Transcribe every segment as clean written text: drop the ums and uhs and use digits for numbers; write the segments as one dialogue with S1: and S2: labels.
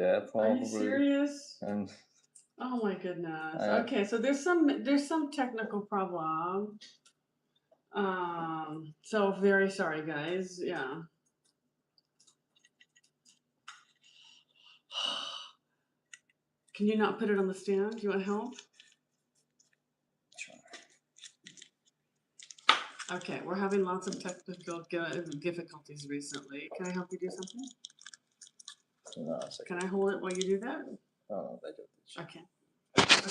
S1: Yeah,
S2: Are you
S1: probably.
S2: serious?
S1: And
S2: Oh my goodness.
S1: I-
S2: Okay, so there's some technical problem. So very sorry, guys. Yeah. Can you not put it on the stand? Do you want help?
S1: Sure.
S2: Okay, we're having lots of technical difficulties recently. Can I help you do something?
S1: No, it's okay.
S2: Can I hold it while you do that?
S1: Oh, I don't.
S2: Okay.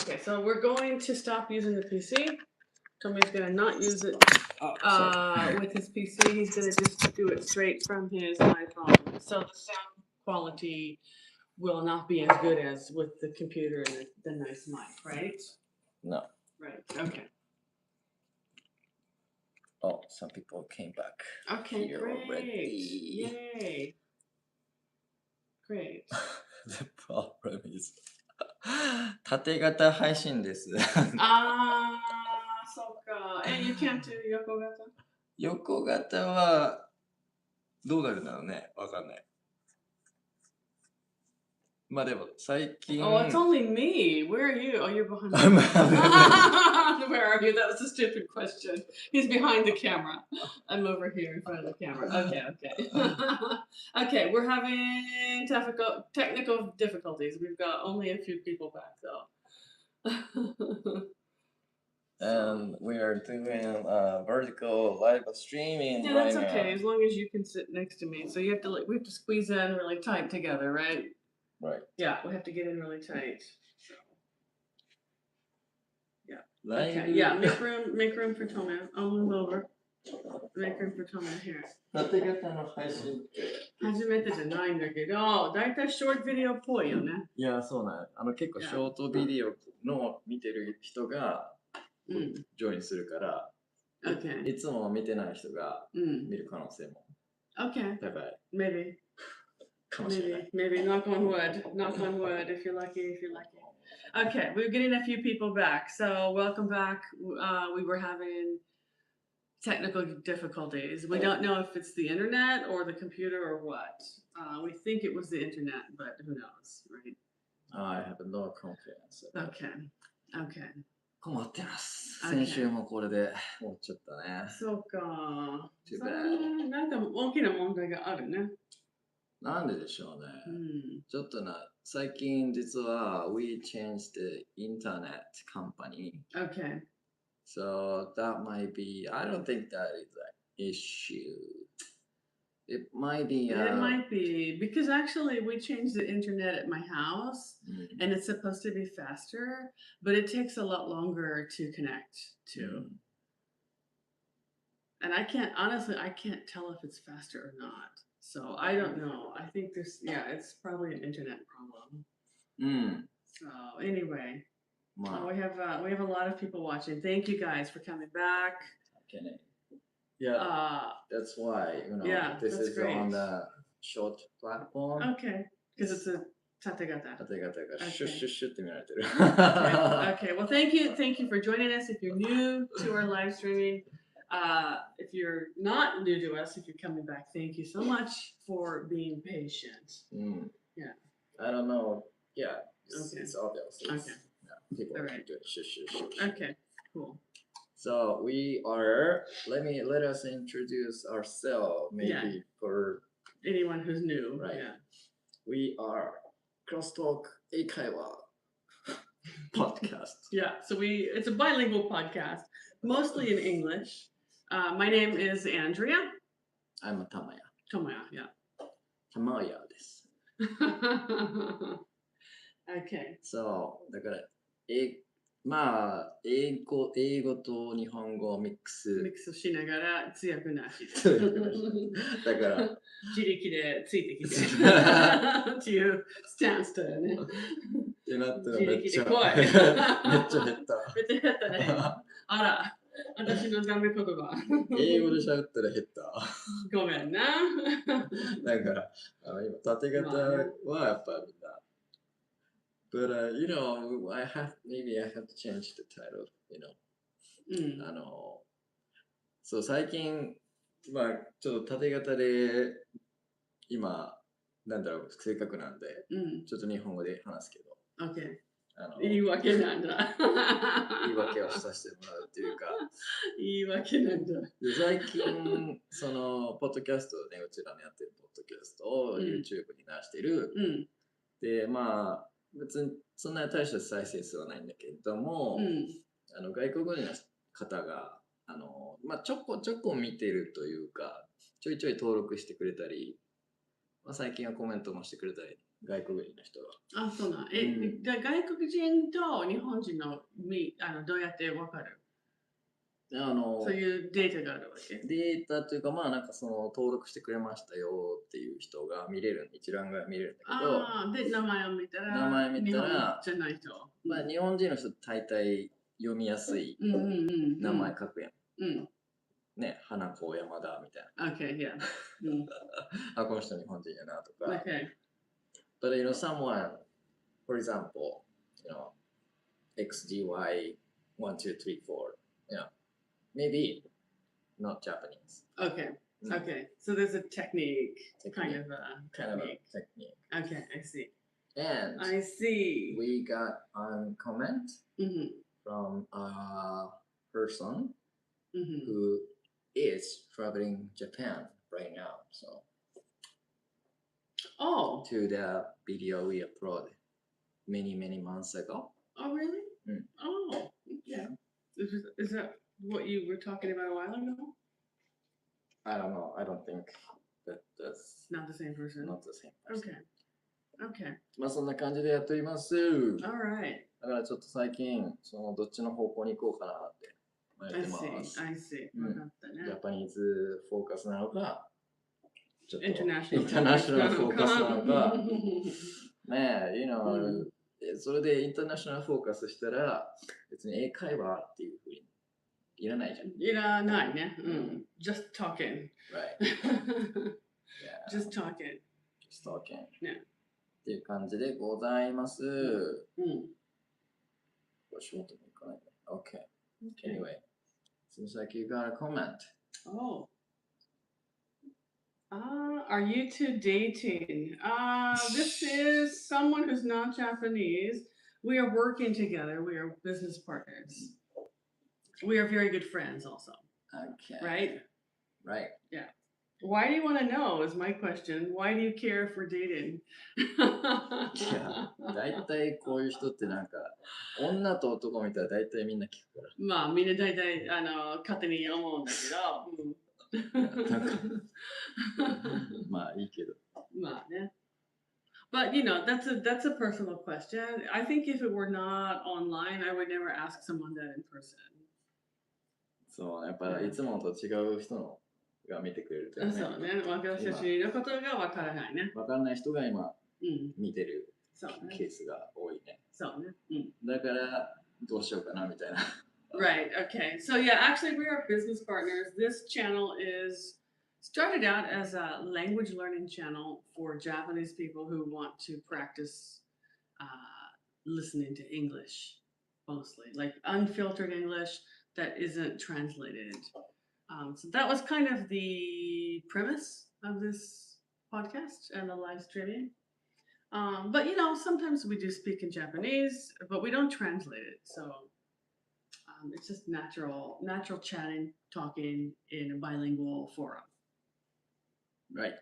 S2: Okay, so we're going to stop using the PC. Tommy's gonna not use it with his PC. He's gonna just do it straight from his iPhone. So the sound quality will not be as good as with the computer and the nice mic, right?
S1: No.
S2: Right. Okay.
S1: Oh, some people came back.
S2: Okay,
S1: here
S2: great.
S1: already.
S2: Yay. Great.
S1: The problem is 縦型配信です。
S2: そうか。And you can't do 横型？
S1: 横型はどうなるんだろうね。わかんない。まあでも最近。
S2: Oh, it's only me. Where are you? Oh, you're behind. Where are you? That was a stupid question. He's behind the camera. I'm over here in front of the camera. Okay, okay. Okay, we're having technical difficulties. We've got only a few people back though.
S1: And we are doing vertical live streaming
S2: yeah,
S1: right
S2: that's okay,
S1: now.
S2: as long as you can sit next to me. So you have to we have to squeeze in really tight together, right?
S1: Right.
S2: Yeah, we have to get in really tight. So. Yeah.
S1: Live.
S2: Okay. Yeah. Make room for Tomoya. I'll move over. Make room for Tomoya here.
S1: 縦型の配信って。
S2: 初めてじゃないんだけど、だいたいショートビデオっぽいよね。
S1: いや、そうなん。結構ショートビデオの見てる人がジョインするから、いつも見てない人が見る可能性も高い。
S2: Maybe.
S1: かもしれない。
S2: Maybe. Knock on wood. Knock on wood. If you're lucky. If you're lucky. Okay, we're getting a few people back. So welcome back. We were having technical difficulties. We don't know if it's the internet or the computer or what. We think it was the internet, but who knows, right?
S1: I have no confidence.
S2: Okay.
S1: 困ってます。先週もこれで終わっちゃったね。
S2: そうか。
S1: Too bad.
S2: なんか大きな問題があるね。
S1: なんででしょうね。ちょっと最近実は we changed the internet company.
S2: Okay.
S1: So that might be, I don't think that is an issue. It might be.
S2: It might be because actually we changed the internet at my house and it's supposed to be faster, but it takes a lot longer to connect to. And I can't tell if it's faster or not. So I don't know. I think it's probably an internet problem. So anyway, we have a lot of people watching. Thank you guys for coming back.
S1: Okay. Yeah, that's why, this is
S2: great.
S1: on the short platform.
S2: Okay, because it's a 縦型.
S1: 縦型がシュッシュッシュッって見られてる。
S2: Okay, well thank you for joining us. If you're new to our live streaming, if you're not new to us, if you're coming back, thank you so much for being patient. Yeah.
S1: I don't know. Yeah, it's obvious.
S2: Okay.
S1: People
S2: All right.
S1: do it. Shush, shush, shush.
S2: Okay, cool.
S1: So we are. Let us introduce ourselves, maybe for
S2: anyone who's new.
S1: Right.
S2: Yeah.
S1: We are CrossTalk 英会話 podcast.
S2: Yeah. So it's a bilingual podcast, mostly in English. My name is Andrea.
S1: I'm Tomoya.
S2: Yeah.
S1: Tomoya です。
S2: Okay.
S1: So だからまあ英語と日本語をミックス
S2: しながら通訳なし
S1: だから
S2: 自力でついてきてっていうスタンスだよね。
S1: ってなったらめっちゃ
S2: 怖い。
S1: めっちゃ減った。
S2: めっちゃ減ったね。あら、私のダメ言葉。
S1: 英語で喋ったら減った。
S2: ごめんな。
S1: だから今縦型はやっぱみんな。But I have to change the title, そう最近ちょっと縦型で今なんだろう、正確なんで、ちょっと日本語で話すけど。
S2: OK。言い訳なんだ。
S1: 言い訳をさせてもらうっていうか。
S2: 言い訳なんだ。
S1: 最近、その、ポッドキャストをね、うちらのやってるポッドキャストを YouTube に出してる。で、まあ、別にそんなに大した再生数はないんだけれども、外国人の方が、まあ、ちょこちょこ見てるというか、ちょいちょい登録してくれたり、まあ、最近はコメントもしてくれたり、外国人の人が。
S2: あ、そうなん。じゃあ外国人と日本人のどうやってわかる？そういうデータがあるわけ？
S1: データというか、まあなんかその登録してくれましたよっていう人が見れる、一覧が見れるんだ
S2: けど、で、名前を見たら、日本じゃない人。
S1: まあ日本人の人大体読みやすい名前書くやん。ね、花子山田みたいな。
S2: Okay, yeah.
S1: あ、この人日本人やなとか。
S2: Okay.
S1: But you know, someone, for example, you know, XGY 1, 2, 3, 4, you know, maybe not Japanese.
S2: Okay. Okay. So there's a technique. Kind of a technique. Okay, I see.
S1: And
S2: I see.
S1: We got a comment from a person who is traveling Japan right now. So to the video we uploaded many months ago.
S2: Oh, really? Oh, yeah. Is that what you were talking about a while ago?
S1: I don't know. I don't think that's
S2: not the same person.
S1: Not the same person.
S2: Okay.
S1: まあそんな感じでやっております。
S2: Alright.
S1: だからちょっと最近そのどっちの方向に行こうかなって迷ってます。
S2: I see. 分かったね。
S1: ジャパニーズフォーカスなのか、ちょっと
S2: インターナショ
S1: ナルフォーカスなのか、ねえ、you know、それでインターナショナルフォーカスしたら別に英会話っていうふうにいらないじゃん。
S2: いらないね。Just talking.
S1: Right.
S2: Just talking.
S1: Just talking.
S2: ね。
S1: っていう感じでございます。仕事に行かないね。Okay. Anyway, seems like you got a comment.
S2: Oh. Are you two dating? This is someone who's not Japanese. We are working together. We are business partners. We are very good friends also.
S1: Okay. Right.
S2: Yeah. Why do you want to know is my question. Why do you care for dating?
S1: いや、大体こういう人ってなんか、女と男見たら大体みんな聞くから。
S2: まあ、みんな大体、勝手に思うんだけど。なんか
S1: まあいいけど。
S2: まあね。But you know, that's a personal question. I think if it were not online, I would never ask someone that in person.
S1: そう、やっぱいつもと違う人のが見てくれるとね。
S2: そうね。私たちのことがわからないね。
S1: わからない人が今見てるケースが多いね。
S2: そうね。
S1: だからどうしようかなみたいな。
S2: Right. Okay. So yeah, actually we are business partners. This channel is started out as a language learning channel for Japanese people who want to practice listening to English mostly, like unfiltered English that isn't translated. So that was kind of the premise of this podcast and the live streaming. But you know, sometimes we do speak in Japanese, but we don't translate it. So it's just natural chatting, talking in a bilingual forum.
S1: Right.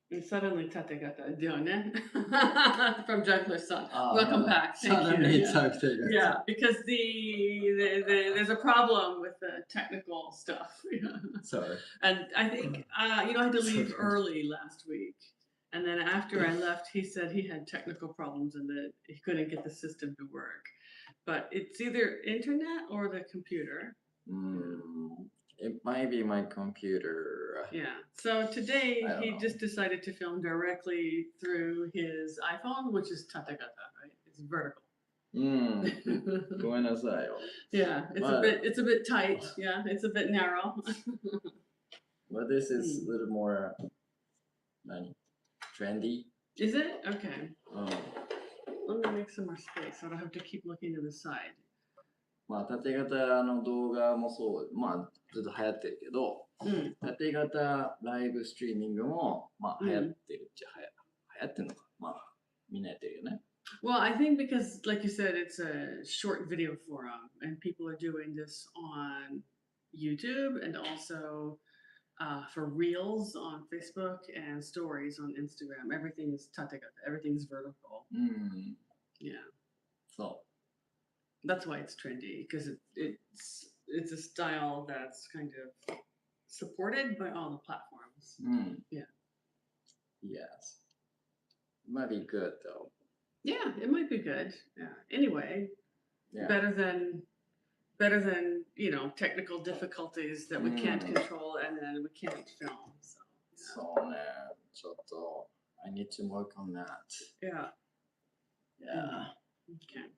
S2: And suddenly Tategata Dione from Juggler-san. Welcome back. Thank you. Yeah, because there's a problem with the technical stuff.
S1: Sorry.
S2: And I think I had to leave early last week. And then after I left, he said he had technical problems and that he couldn't get the system to work. But it's either internet or the computer.
S1: It might be my computer.
S2: Yeah. So today he just decided to film directly through his iPhone, which is tategata, right? It's vertical.
S1: ごめんなさいよ。
S2: Yeah, it's a bit tight. Yeah, it's a bit narrow.
S1: But this is a little more trendy.
S2: Is it? Okay. Let me make some more space so I don't have to keep looking to the side.
S1: まあ、縦型の動画もそう、まあ、ずっと流行ってるけど、縦型ライブストリーミングも、まあ、流行ってるっちゃ流行ってるのか。まあ、みんなやってるよね。
S2: Well, I think because, like you said, it's a short video forum, and people are doing this on YouTube and also for Reels on Facebook and Stories on Instagram. Everything is tategata. Everything's vertical. Yeah.
S1: So.
S2: That's why it's trendy, because it's a style that's kind of supported by all the platforms. Yeah.
S1: Yes. Might be good though.
S2: Yeah, it might be good. Yeah. Anyway, better than technical difficulties that we can't control and then we can't film. So
S1: I need to work on that.
S2: Yeah.
S1: Yeah.
S2: Okay.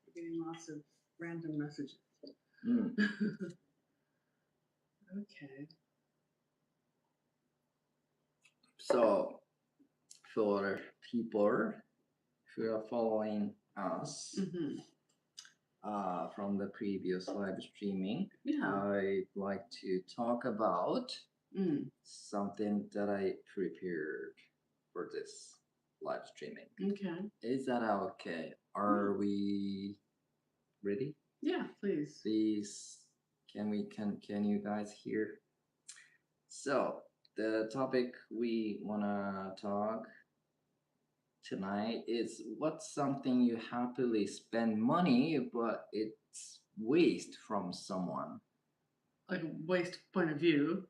S2: We're getting lots of random messages. Okay.
S1: So for people who are following us from the previous live streaming, I'd like to talk about something that I prepared for this live streaming.
S2: Okay.
S1: Is that okay? Are we ready?
S2: Yeah, please.
S1: Please, can you guys hear? So the topic we wanna talk tonight is what's something you happily spend money but it's waste from someone.
S2: Like waste point of view.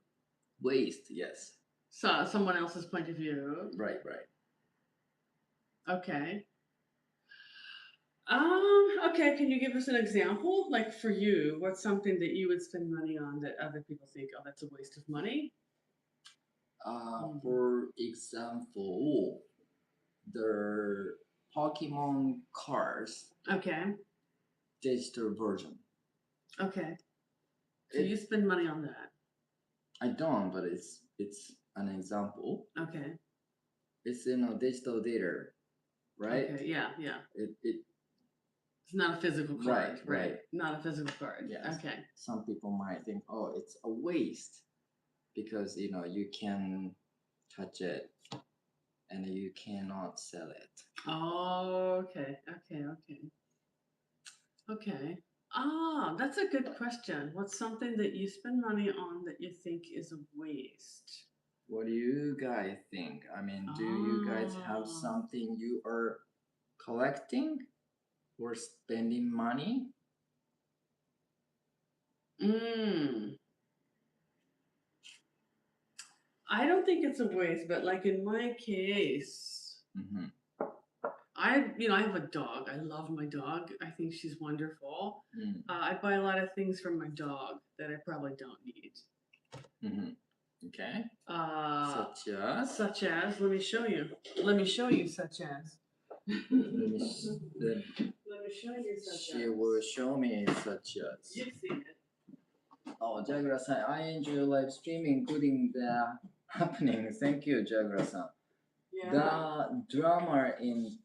S1: Waste, yes.
S2: So someone else's point of view.
S1: Right.
S2: Okay. Okay, can you give us an example? Like for you, what's something that you would spend money on that other people think, oh, that's a waste of money?
S1: For example, the Pokemon cards.
S2: Okay.
S1: Digital version.
S2: Okay. So you spend money on that?
S1: I don't, but it's an example.
S2: Okay.
S1: It's digital data, right?
S2: Okay, yeah.
S1: It's
S2: not a physical card,
S1: right?
S2: Not a physical card.
S1: Yes.
S2: Okay.
S1: Some people might think, oh, it's a waste because you can touch it and you cannot sell it.
S2: Oh, okay. That's a good question. What's something that you spend money on that you think is a waste?
S1: What do you guys think? I mean, do you guys have something you are collecting or spending money?
S2: I don't think it's a waste, but like in my case, I have a dog. I love my dog. I think she's wonderful. I buy a lot of things from my dog that I probably don't need.
S1: Okay.
S2: Such as. Let me show you. Such as.
S1: Let me show you such as. She will show me such as.
S2: You've seen it.
S1: Oh, Jagra-san, I enjoy live streaming, including the happening. Thank you, Jagra-san.
S2: Yeah.
S1: The drama in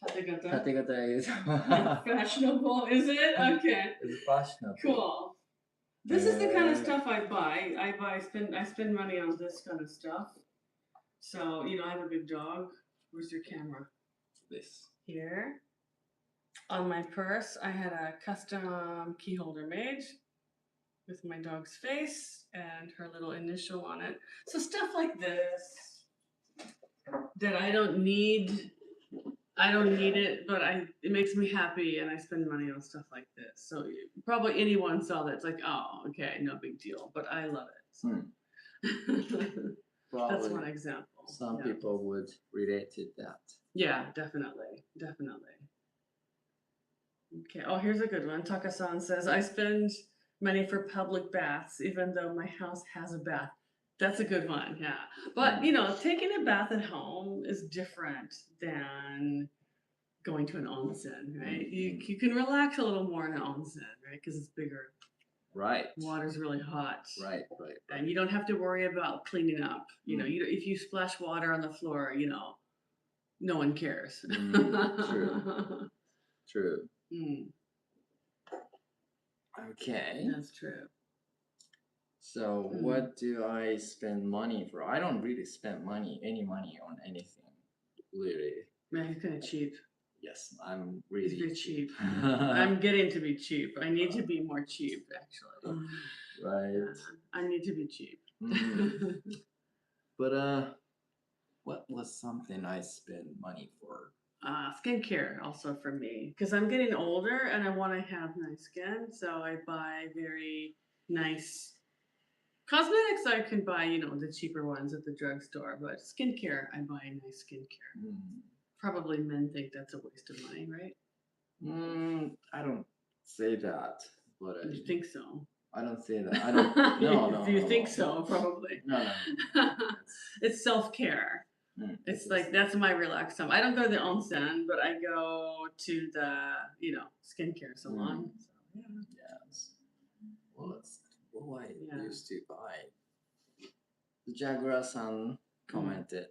S1: Tategata is
S2: fashionable, is it? Okay.
S1: It's fashionable.
S2: Cool. This is the kind of stuff I buy. I spend money on this kind of stuff. So, I have a big dog. Where's your camera?
S1: This.
S2: Here. On my purse, I had a custom key holder made with my dog's face and her little initial on it. So stuff like this that I don't need it, but it makes me happy and I spend money on stuff like this. So probably anyone saw that, it's like, oh, okay, no big deal, but I love it. So. That's one example.
S1: Some people would relate to that.
S2: Yeah, definitely. Okay, oh, here's a good one. Taka-san says, I spend money for public baths, even though my house has a bath. That's a good one, yeah. But, taking a bath at home is different than going to an onsen, right? You can relax a little more in an onsen, right? Because it's bigger.
S1: Right.
S2: Water's really hot.
S1: Right.
S2: And you don't have to worry about cleaning up. If you splash water on the floor, no one cares.
S1: True. Okay.
S2: That's true.
S1: So what do I spend money for? I don't really spend any money on anything, really.
S2: Man, he's kind of cheap.
S1: Yes, I'm really
S2: He's very cheap. I'm getting to be cheap. I need to be more cheap, actually.
S1: Right.
S2: I need to be cheap.
S1: But what was something I spent money for?
S2: Skincare also for me, because I'm getting older and I want to have nice skin, so I buy very nice cosmetics. I can buy, the cheaper ones at the drugstore, but skincare, I buy nice skincare. Probably men think that's a waste of money, right?
S1: I don't say that, but
S2: you think so?
S1: I don't say that. I don't. No.
S2: You think so? Probably.
S1: No.
S2: It's self-care. It's like that's my relaxed time. I don't go to the onsen, but I go to the skincare salon. So,
S1: yes. Well, that's what I used to buy. Jaguar-san commented,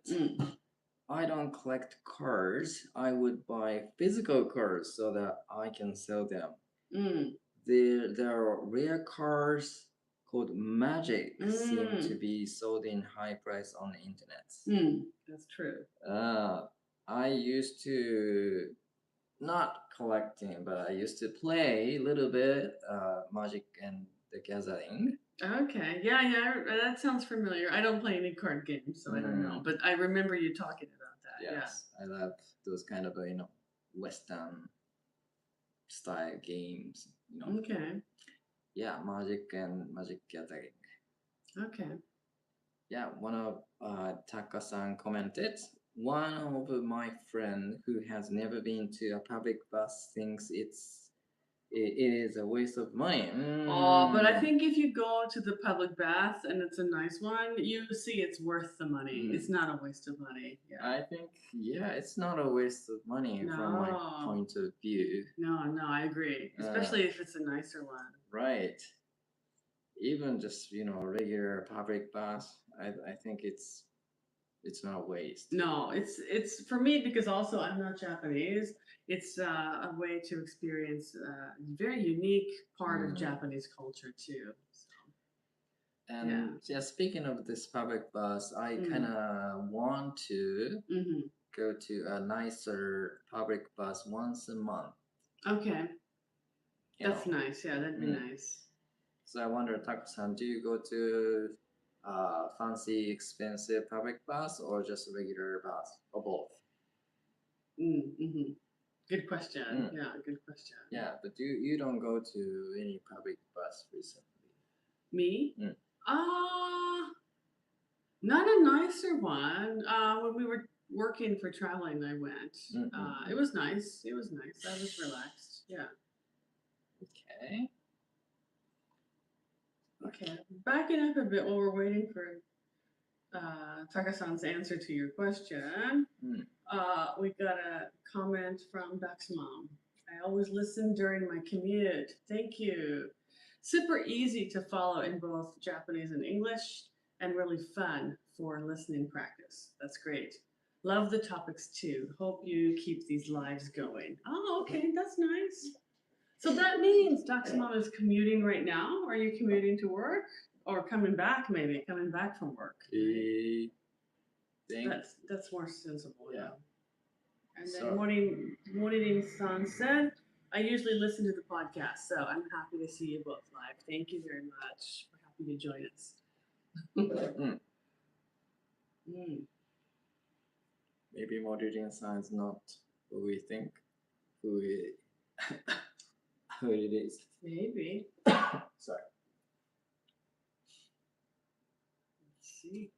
S1: I don't collect cards. I would buy physical cards so that I can sell them. There are rare cards called Magic seem to be sold in high price on the internet.
S2: That's true.
S1: I used to not collecting, but I used to play a little bit Magic and the Gathering.
S2: Okay, yeah, that sounds familiar. I don't play any card games, so I don't know. But I remember you talking about that.
S1: Yes, I love those kind of Western style games.
S2: Okay.
S1: Yeah, Magic and Magic Gathering.
S2: Okay.
S1: Yeah, one of Taka-san commented, one of my friend who has never been to a public bus thinks it is a waste of money.
S2: Oh, but I think if you go to the public bath and it's a nice one, you see it's worth the money. It's not a waste of money. Yeah.
S1: I think, it's not a waste of money from my point of view.
S2: No, I agree. Especially if it's a nicer one.
S1: Right. Even just, regular public bath, I think it's not a waste. No,
S2: it's for me because also I'm not Japanese. It's a way to experience a very unique part of Japanese culture too. So.
S1: And speaking of this public bus, I kind of want to go to a nicer public bus once a month.
S2: Okay. That's nice. Yeah, that'd be nice.
S1: So I wonder, Taka-san, do you go to fancy, expensive public bus or just regular bus or both?
S2: Good question. Yeah, good question.
S1: Yeah, but you don't go to any public bus recently?
S2: Me? Not a nicer one. When we were working for traveling, I went. It was nice. I was relaxed. Yeah.
S1: Okay.
S2: Okay. Backing up a bit while we're waiting for Taka-san's answer to your question. We got a comment from Beck's mom. I always listen during my commute. Thank you. Super easy to follow in both Japanese and English, and really fun for listening practice. That's great. Love the topics too. Hope you keep these lives going. Oh, okay, that's nice. So that means Doc's mom is commuting right now. Are you commuting to work? Or coming back from work? Right? That's more sensible. Yeah. And then Morning-san said, I usually listen to the podcast, so I'm happy to see you both live. Thank you very much. We're happy to join us.
S1: Maybe Morning-san is not who we think, who it is.
S2: Maybe.
S1: Sorry.
S2: Let's see.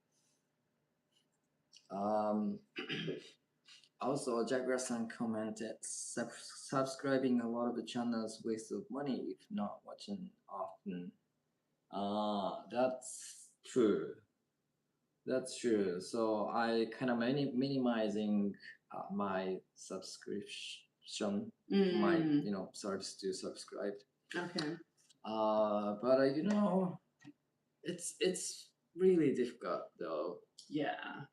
S1: Also, Jaguar-san commented, subscribing a lot of the channels waste of money if not watching often. That's true. That's true. So I kind of minimizing my subscription, my service to subscribe.
S2: Okay.
S1: But it's really difficult though.
S2: Yeah.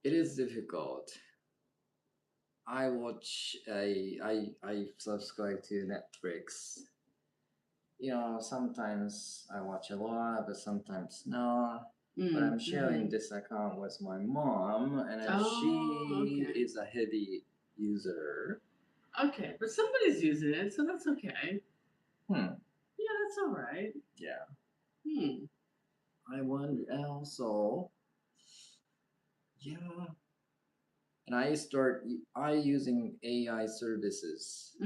S1: It is difficult. I watch, I subscribe to Netflix. You know, sometimes I watch a lot, but sometimes no. But I'm sharing this account with my mom, and she is a heavy user.
S2: Okay, but somebody's using it, so that's okay. Yeah, that's all right.
S1: Yeah.
S2: I
S1: wonder also. Yeah. And I using AI services.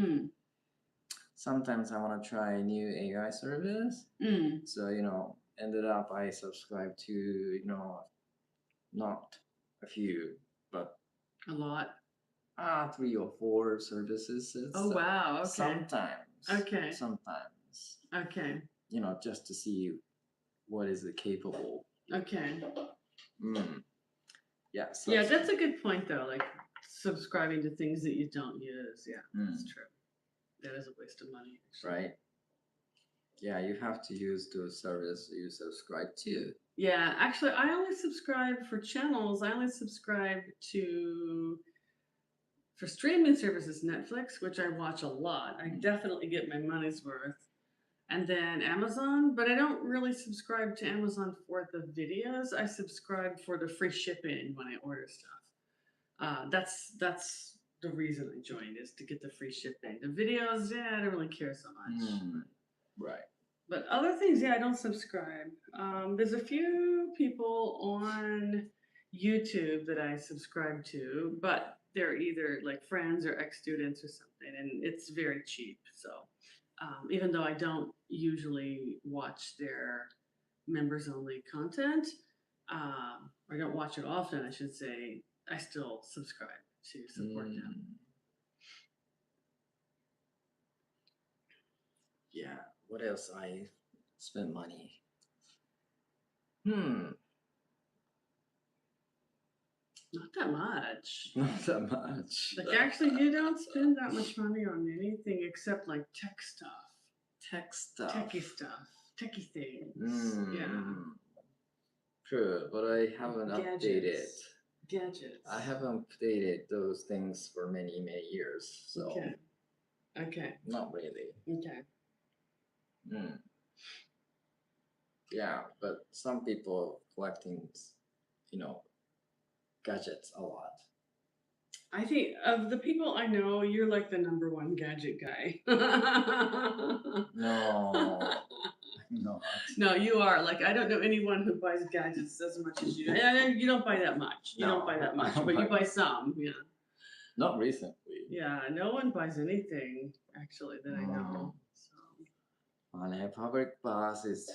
S1: Sometimes I want to try a new AI service. So, you know, ended up I subscribe to, you know, not a few, but
S2: a lot.
S1: 3 or 4 services.
S2: Oh, wow. Okay.
S1: Sometimes.
S2: Okay.
S1: Sometimes.
S2: Okay.
S1: You know, just to see what is it capable.
S2: Okay.
S1: Yeah.
S2: Yeah, that's a good point though. Like subscribing to things that you don't use. Yeah, that's true. That is a waste of money. Actually.
S1: Right. Yeah, you have to use those services you subscribe to.
S2: Yeah, actually, I only subscribe for channels. I only subscribe to for streaming services, Netflix, which I watch a lot. I definitely get my money's worth. And then Amazon, but I don't really subscribe to Amazon for the videos. I subscribe for the free shipping when I order stuff. That's the reason I joined, is to get the free shipping. The videos, yeah, I don't really care so much.
S1: Right.
S2: But other things, yeah, I don't subscribe. There's a few people on YouTube that I subscribe to, but they're either like friends or ex-students or something, and it's very cheap. So even though I don't usually watch their members-only content, I don't watch it often, I should say, I still subscribe to support them.
S1: Yeah. What else I spend money?
S2: Not that much.
S1: Not that much.
S2: Like actually, you don't spend that much money on anything except like tech stuff. Techie stuff. Techie things. Yeah.
S1: True, but I haven't updated.
S2: Gadgets.
S1: I haven't updated those things for many, many years. So.
S2: Okay.
S1: Not really.
S2: Okay.
S1: Yeah, but some people collecting, you know, gadgets a lot.
S2: I think of the people I know, you're like the number one gadget guy. No, you are. Like, I don't know anyone who buys gadgets as much as you do. You don't buy that much. You don't buy that much, but you buy some. Yeah.
S1: Not recently.
S2: Yeah, no one buys anything actually that I know.
S1: So. Public bus is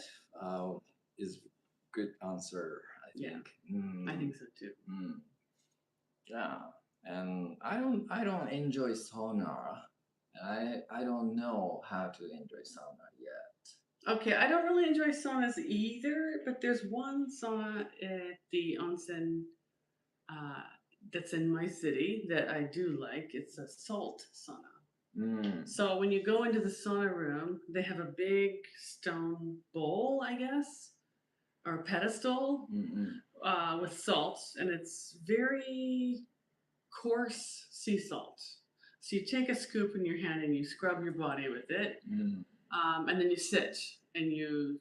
S1: good answer. I think.
S2: I think so too.
S1: Yeah, and I don't enjoy sauna. I don't know how to enjoy sauna yet.
S2: Okay, I don't really enjoy saunas either, but there's one sauna at the onsen that's in my city that I do like. It's a salt sauna. So when you go into the sauna room, they have a big stone bowl, I guess, or pedestal with salt, and it's very coarse sea salt. So you take a scoop in your hand and you scrub your body with it, and then you sit and you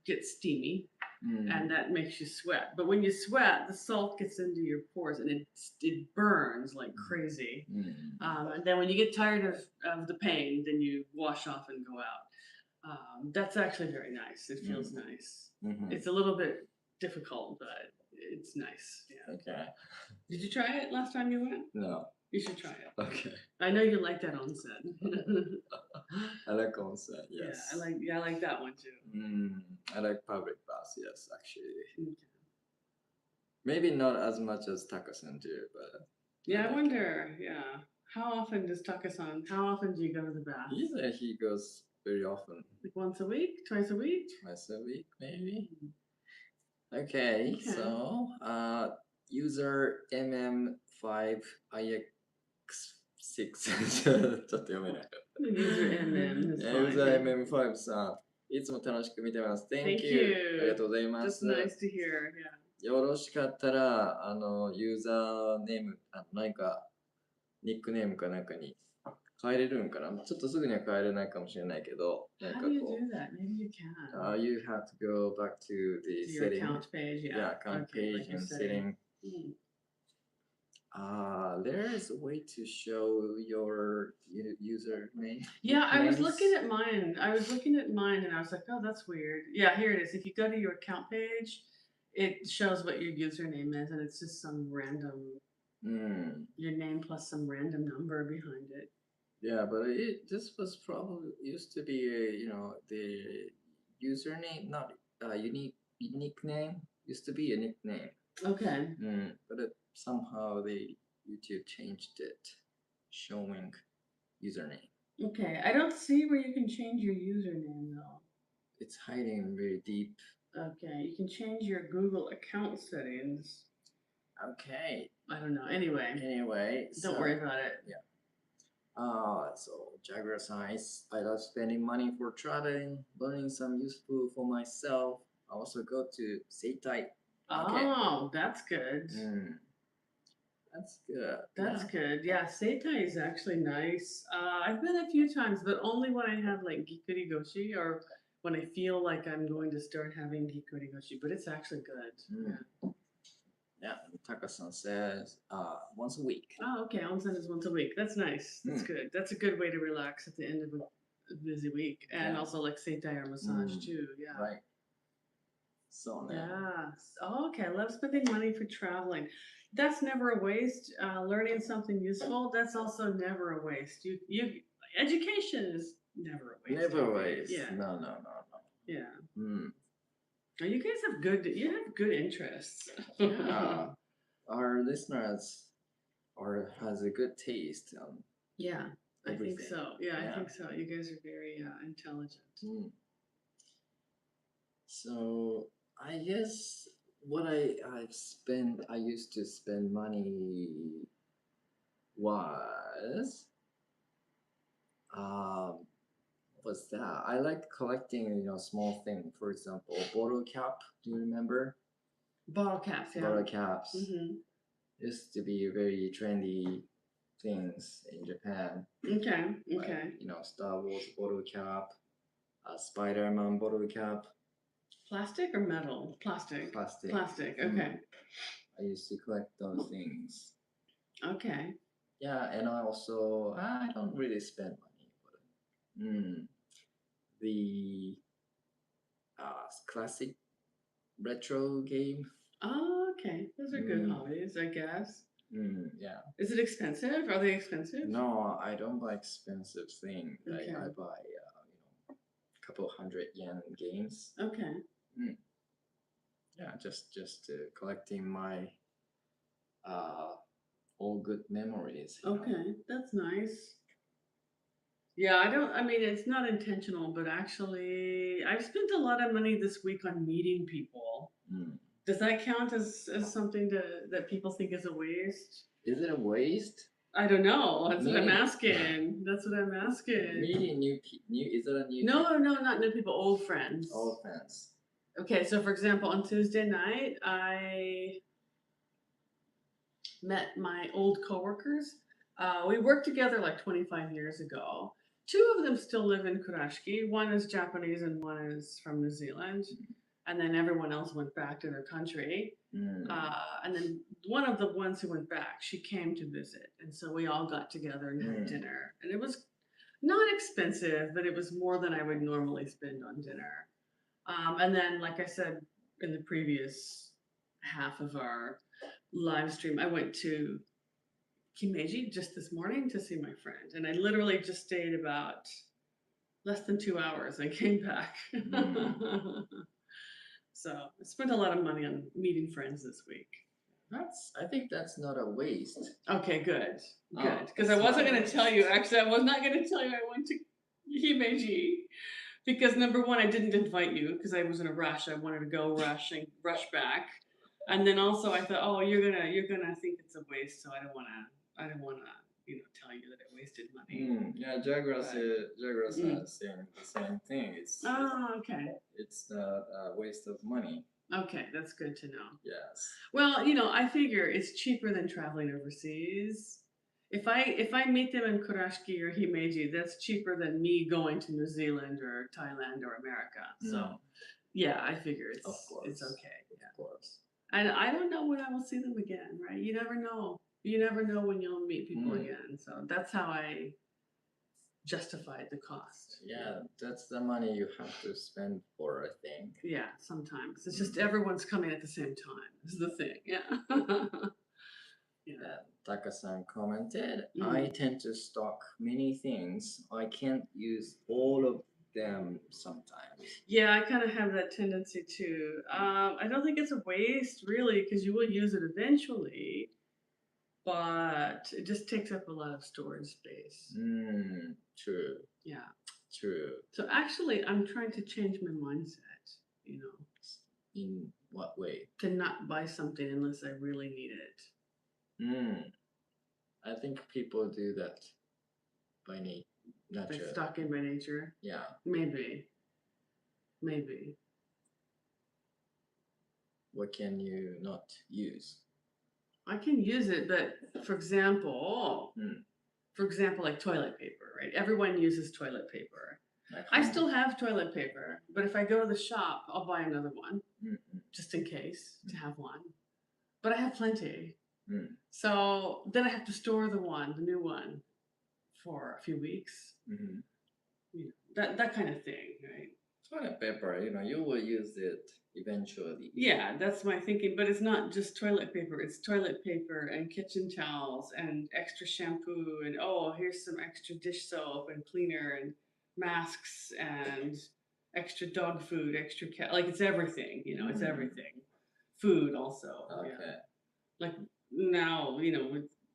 S2: get steamy, and that makes you sweat. But when you sweat, the salt gets into your pores and it burns like crazy. And then when you get tired of the pain, then you wash off and go out. That's actually very nice. It feels nice. It's a little bit difficult, but it's nice. Yeah.
S1: Okay.
S2: Did you try it last time you went?
S1: No.
S2: You should try it.
S1: Okay.
S2: I know you like that onsen.
S1: I like onsen, yes.
S2: Yeah, I like that one too.
S1: I like public bus, yes, actually. Okay. Maybe not as much as Taka-san do, but...
S2: Yeah, I wonder, How often do you go to the bath?
S1: He goes very often.
S2: Like once a week? Twice a week?
S1: Twice a week, maybe. Okay. So, user MM5IX6 ちょっと読めない。User MM5 さん、いつも楽しく見てます。Thank you. ありがとうございます。
S2: That's nice to hear. Yeah.
S1: よろしかったら、ユーザーネーム、何かニックネームかなんかに変えれるんかな。ちょっとすぐには変えれないかもしれないけど、なんかこう。
S2: How do you do that? Maybe you can.
S1: You have to go back to the
S2: To your
S1: setting.
S2: account page, yeah.
S1: Yeah, account
S2: Okay,
S1: page
S2: like your
S1: and
S2: setting.
S1: setting. There is a way to show your username.
S2: Yeah, I was
S1: names.
S2: looking at mine. I was looking at mine and I was like, oh, that's weird. Yeah, here it is. If you go to your account page, it shows what your username is, and it's just some random your name plus some random number behind it.
S1: Yeah, but this was probably used to be the username, not unique name. Used to be a nickname.
S2: Okay.
S1: But somehow YouTube changed it, showing username.
S2: Okay, I don't see where you can change your username though.
S1: It's hiding very deep.
S2: Okay, you can change your Google account settings.
S1: Okay.
S2: I don't know. Anyway. Don't worry about it.
S1: Yeah. So Jaguar size. I love spending money for traveling, learning some useful for myself. I also go to Seitai.
S2: Okay. Oh, that's good.
S1: That's good.
S2: That's good. Yeah, Seitai is actually nice. I've been a few times, but only when I have like Gikurigoshi or when I feel like I'm going to start having Gikurigoshi, but it's actually good.
S1: Yeah, Taka-san says once a week.
S2: Oh, okay. Onsen is once a week. That's nice. That's good. That's a good way to relax at the end of a busy week. And also like Seitai or massage too. Yeah.
S1: Right. So now.
S2: Yeah. Oh, okay. I love spending money for traveling. That's never a waste. Learning something useful, that's also never a waste. You education is never a waste.
S1: Never a waste.
S2: Yeah.
S1: No.
S2: Yeah. You guys have good interests.
S1: Yeah. Our listeners has a good taste.
S2: Yeah,
S1: everything.
S2: I think so. Yeah, I think so. You guys are very intelligent.
S1: So I guess what I used to spend money was what's that? I like collecting, small thing. For example, bottle cap. Do you remember?
S2: Bottle caps, yeah.
S1: Bottle caps. Used to be very trendy things in Japan.
S2: Okay.
S1: Like, Star Wars bottle cap, Spider-Man bottle cap.
S2: Plastic or metal? Plastic. Plastic. Okay.
S1: I used to collect those things.
S2: Okay.
S1: Yeah, and I don't really spend money, but the classic retro game.
S2: Oh, okay. Those are good hobbies, I guess.
S1: Yeah.
S2: Is it expensive? Are they expensive?
S1: No, I don't buy expensive things.
S2: Okay.
S1: I buy a couple hundred yen games.
S2: Okay.
S1: Yeah, just collecting my all good memories.
S2: Okay, that's nice. Yeah, it's not intentional, but actually, I've spent a lot of money this week on meeting people. Does that count as something that people think is a waste?
S1: Is it a waste?
S2: I don't know. That's what I'm asking.
S1: Meeting new is it a new?
S2: No, not new people. Old friends.
S1: Old friends.
S2: Okay, so for example, on Tuesday night, I met my old coworkers. We worked together like 25 years ago. 2 of them still live in Kurashiki. One is Japanese and one is from New Zealand. And then everyone else went back to their country. And then one of the ones who went back, she came to visit. And so we all got together and had dinner. And it was not expensive, but it was more than I would normally spend on dinner. And then, like I said in the previous half of our live stream, I went to Kimeji just this morning to see my friend. And I literally just stayed about less than 2 hours. I came back. So I spent a lot of money on meeting friends this week.
S1: I think that's not a waste.
S2: Okay, good. Because I wasn't going to tell you. Actually, I was not going to tell you I went to Himeji. Because number one, I didn't invite you because I was in a rush. I wanted to go rush back. And then also I thought, oh, you're gonna think it's a waste, so I don't wanna tell you that I wasted money.
S1: Yeah, Jaguar saying the same thing.
S2: Okay.
S1: It's not a waste of money.
S2: Okay, that's good to know.
S1: Yes.
S2: Well, I figure it's cheaper than traveling overseas. If I meet them in Kurashiki or Himeji, that's cheaper than me going to New Zealand or Thailand or America. So yeah, I figure it's okay. Yeah.
S1: Of course.
S2: And I don't know when I will see them again, right? You never know. You never know when you'll meet people again. So that's how I justified the cost.
S1: Yeah, that's the money you have to spend for, I think.
S2: Yeah, sometimes. It's just everyone's coming at the same time. This is the thing. Yeah.
S1: Yeah. Taka-san commented, I tend to stock many things. I can't use all of them sometimes.
S2: Yeah, I kind of have that tendency too. I don't think it's a waste, really, because you will use it eventually. But it just takes up a lot of storage space.
S1: True.
S2: Yeah.
S1: True.
S2: So actually, I'm trying to change my mindset, you know.
S1: In what way?
S2: To not buy something unless I really need it.
S1: I think people do that by nature.
S2: Like stocking by nature?
S1: Yeah.
S2: Maybe.
S1: What can you not use?
S2: I can use it, but for example, like toilet paper, right? Everyone uses toilet paper. I still have toilet paper, but if I go to the shop, I'll buy another one just in case to have one. But I have plenty. So then I have to store the new one, for a few weeks. You know, that kind of thing, right?
S1: Toilet paper, you will use it eventually.
S2: Yeah, that's my thinking. But it's not just toilet paper. It's toilet paper and kitchen towels and extra shampoo and here's some extra dish soap and cleaner and masks and extra dog food, extra cat. Like it's everything, it's everything. Food also.
S1: Okay.
S2: Yeah. Like now,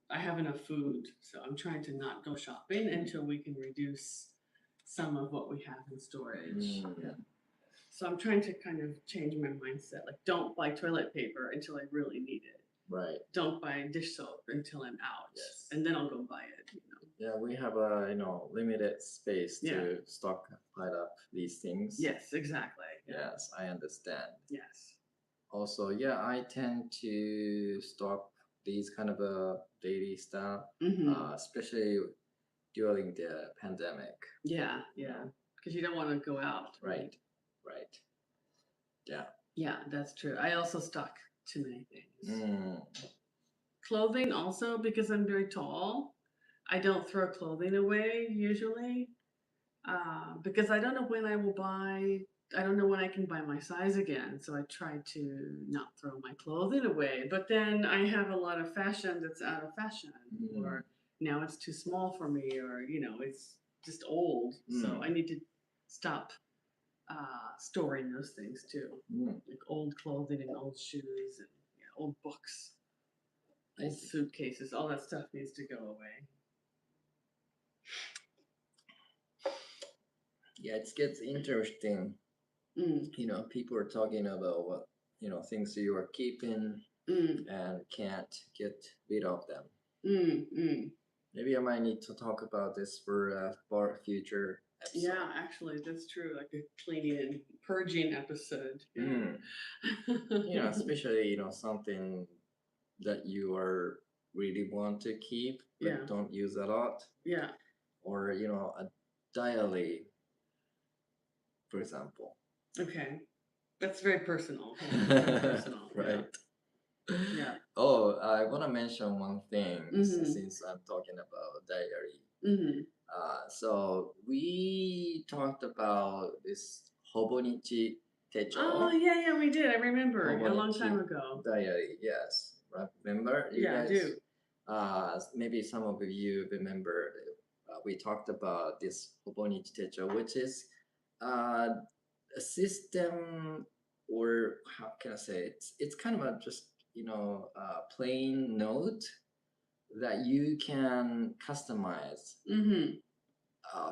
S2: I have enough food, so I'm trying to not go shopping until we can reduce some of what we have in storage. Yeah. So I'm trying to kind of change my mindset. Like, don't buy toilet paper until I really need it.
S1: Right.
S2: Don't buy dish soap until I'm out. Yes. And then I'll go buy it.
S1: Yeah, we have a limited space to pile up these things.
S2: Yes, exactly.
S1: Yeah. Yes, I understand.
S2: Yes.
S1: Also, yeah, I tend to stock these kind of daily stuff, especially during the pandemic.
S2: Yeah, because you don't want to go out.
S1: Right. Yeah.
S2: Yeah, that's true. I also stock too many things. Clothing also, because I'm very tall. I don't throw clothing away usually, because I don't know when I will buy. I don't know when I can buy my size again, so I try to not throw my clothing away. But then I have a lot of fashion that's out of fashion, or now it's too small for me, or it's just old. So I need to stop storing those things too, like old clothing and old shoes and old books, old suitcases. All that stuff needs to go away.
S1: Yeah, it gets interesting. People are talking about what things you are keeping and can't get rid of them. Maybe I might need to talk about this for a future episode.
S2: Yeah, actually, that's true. Like a cleaning and purging episode.
S1: Especially something that you are really want to keep but don't use a lot.
S2: Yeah.
S1: Or a diary, for example.
S2: Okay, that's very personal. Very personal.
S1: Right.
S2: Yeah.
S1: Oh, I want to mention one thing since I'm talking about diary. So we talked about this Hobonichi techo.
S2: Oh yeah, we did. I remember a long time ago.
S1: Diary, yes. Remember? You guys, I do. Maybe some of you remember. We talked about this Hobonichi techo, which is a system, or how can I say it? It's kind of a just plain note that you can customize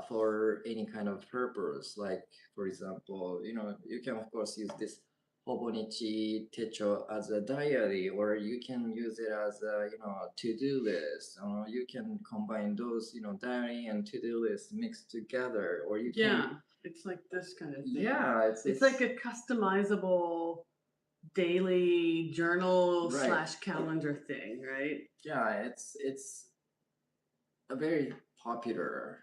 S1: for any kind of purpose. Like, for example, you can of course use this Hobonichi techo as a diary, or you can use it as a to-do list. You can combine those diary and to-do list mixed together, or you can.
S2: It's like this kind of thing.
S1: Yeah,
S2: it's like a customizable daily journal / calendar thing, right?
S1: Yeah, very popular,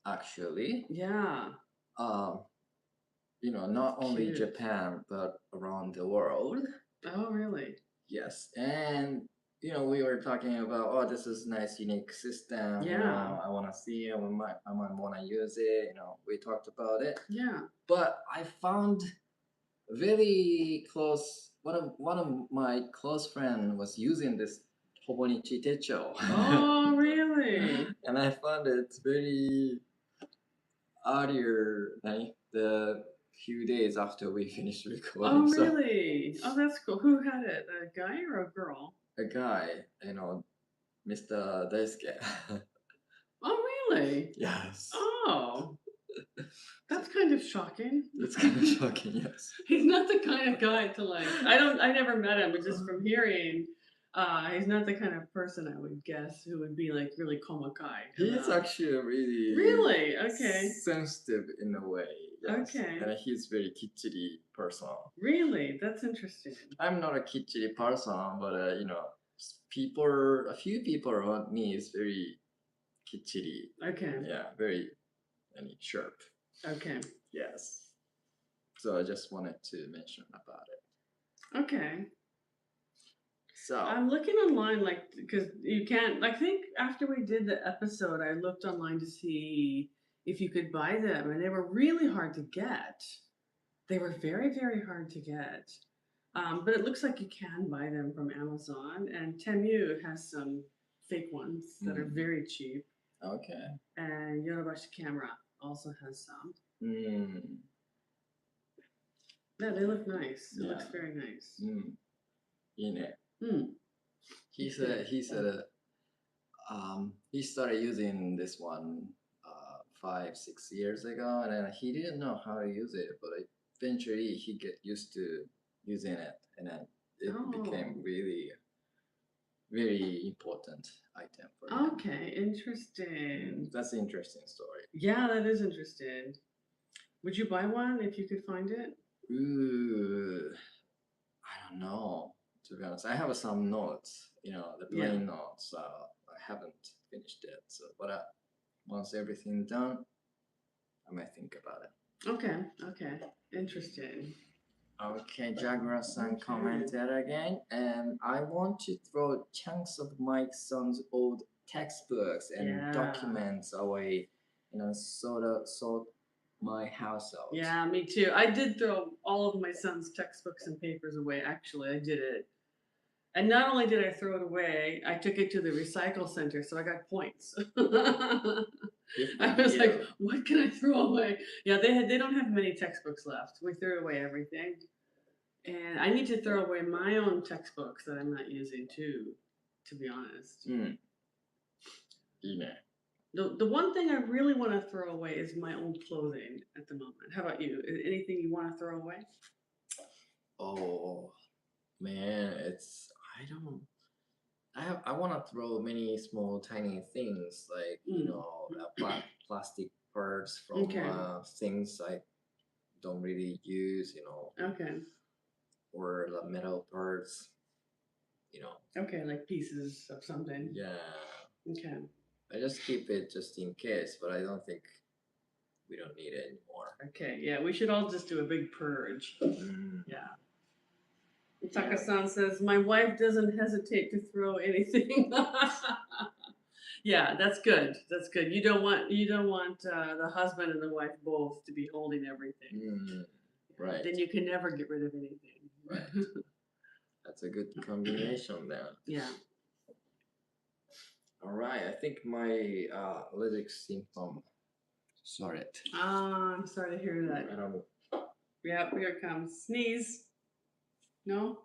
S1: actually.
S2: Yeah.
S1: Not only
S2: Cute.
S1: Japan, but around the world.
S2: Oh, really?
S1: Yes. And, we were talking about, oh, this is nice, unique system.
S2: Yeah.
S1: I want to see it. I might want to use it. We talked about it.
S2: Yeah.
S1: But I found very close, one of my close friend was using this Hobonichi Techo.
S2: Oh, really?
S1: And I found it very earlier, like the few days after we finished recording.
S2: Oh, really? Oh, that's cool. Who had it? A guy or a girl?
S1: A guy, Mr. Daisuke.
S2: Oh, really?
S1: Yes.
S2: Oh, that's kind of shocking.
S1: It's kind of shocking, yes.
S2: He's not the kind of guy to like. I never met him, but just from hearing, he's not the kind of person I would guess who would be like really komakai.
S1: He's actually
S2: really okay
S1: sensitive in a way. Yes.
S2: Okay.
S1: And he's very kichiri person.
S2: Really, that's interesting.
S1: I'm not a kichiri person, but a few people around me is very kichiri.
S2: Okay.
S1: Yeah, very sharp.
S2: Okay.
S1: Yes. So I just wanted to mention about it.
S2: Okay.
S1: So
S2: I'm looking online, like, because you can't. I think after we did the episode, I looked online to see if you could buy them, and they were really hard to get. They were very, very hard to get. But it looks like you can buy them from Amazon, and Temu has some fake ones that are very cheap.
S1: Okay.
S2: And Yodobashi Camera also has some. Yeah, they look nice. It looks very nice. He said he started using this one 5-6 years ago, and then he didn't know how to use it, but eventually he get used to using it, and then it became really very important item for him. Okay, interesting.
S1: That's an interesting story.
S2: Yeah, that is interesting. Would you buy one if you could find it?
S1: Ooh, I don't know. To be honest, I have some notes, the plain notes. I haven't finished it. So, but once everything's done, I might think about it.
S2: Okay. Interesting.
S1: Okay, Jaguar-san commented again, and I want to throw chunks of my son's old textbooks and documents away, sort my house out.
S2: Yeah, me too. I did throw all of my son's textbooks and papers away. Actually, I did it. And not only did I throw it away, I took it to the recycle center, so I got points. I was like, what can I throw away? Yeah, they don't have many textbooks left. We threw away everything. And I need to throw away my own textbooks that I'm not using too, to be honest. The one thing I really want to throw away is my old clothing at the moment. How about you? Anything you want to throw away?
S1: Oh, man, I want to throw many small tiny things like plastic parts from things I don't really use,
S2: Okay.
S1: or the metal parts,
S2: Okay, like pieces of something.
S1: Yeah.
S2: Okay.
S1: I just keep it just in case, but I don't think we don't need it anymore.
S2: Okay, yeah, we should all just do a big purge. Yeah. Taka-san says, my wife doesn't hesitate to throw anything. Yeah, that's good. That's good. You don't want the husband and the wife both to be holding everything.
S1: Right.
S2: Then you can never get rid of anything.
S1: Right. That's a good combination there.
S2: Yeah.
S1: All right. I think my lyrics seem sorry.
S2: I'm sorry to hear that.
S1: I don't know.
S2: Yep, here it comes. Sneeze. No?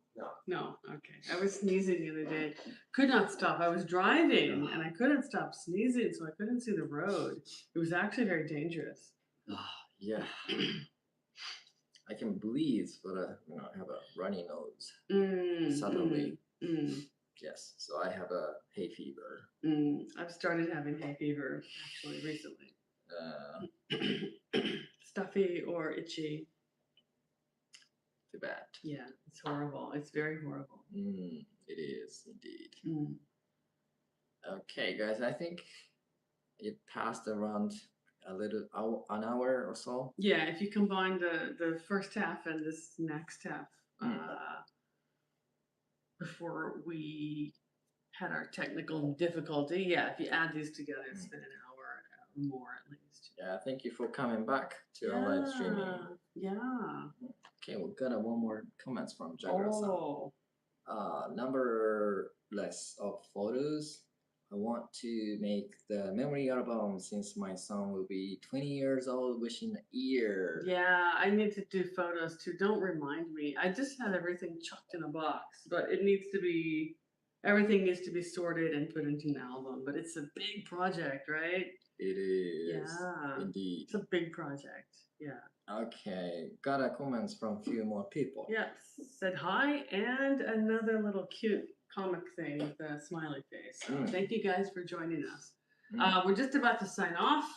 S2: No. Okay. I was sneezing the other day. Could not stop. I was driving and I couldn't stop sneezing, so I couldn't see the road. It was actually very dangerous.
S1: Yeah. I can breathe, but I have a runny nose suddenly. Yes, so I have a hay fever.
S2: I've started having hay fever actually recently. Stuffy or itchy.
S1: Too bad.
S2: Yeah, it's horrible. It's very horrible.
S1: It is indeed. Okay, guys, I think it passed around an hour or so.
S2: Yeah, if you combine the first half and this next half, before we had our technical difficulty, yeah, if you add these together, it's been an hour more at least.
S1: Yeah, thank you for coming back to our live streaming.
S2: Yeah.
S1: Okay, we've got one more comments from Jagra-san. Numberless of photos. I want to make the memory album since my son will be 20 years old wishing a year.
S2: Yeah, I need to do photos too. Don't remind me. I just had everything chucked in a box, but everything needs to be sorted and put into an album. But it's a big project, right?
S1: It is.
S2: Yeah.
S1: Indeed.
S2: It's a big project. Yeah.
S1: Okay. Got a comments from a few more people.
S2: Yes. Said hi and another little cute comic thing with a smiley face. So thank you guys for joining us. We're just about to sign off,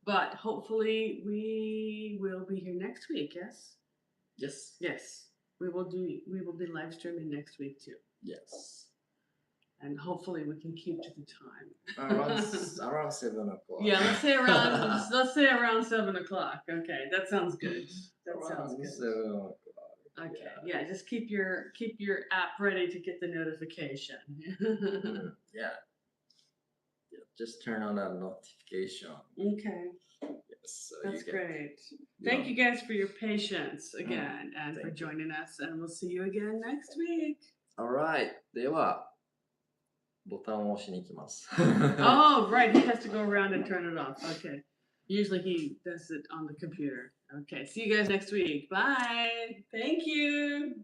S2: but hopefully we will be here next week. Yes.
S1: Yes.
S2: Yes. We will be live streaming next week too.
S1: Yes.
S2: And hopefully we can keep to the time.
S1: Around 7 o'clock.
S2: Yeah, let's say around 7 o'clock. Okay, that sounds good. That sounds good.
S1: 7 o'clock.
S2: Okay, yeah, just keep your app ready to get the notification.
S1: Yeah. Just turn on that notification.
S2: Okay.
S1: Yes. So
S2: that's great. Thank you guys for your patience again and for joining us, and we'll see you again next week.
S1: Alright. では、ボタンを押しに行きます。
S2: Oh, right. He has to go around and turn it off. Okay. Usually he does it on the computer. Okay. See you guys next week. Bye. Thank you.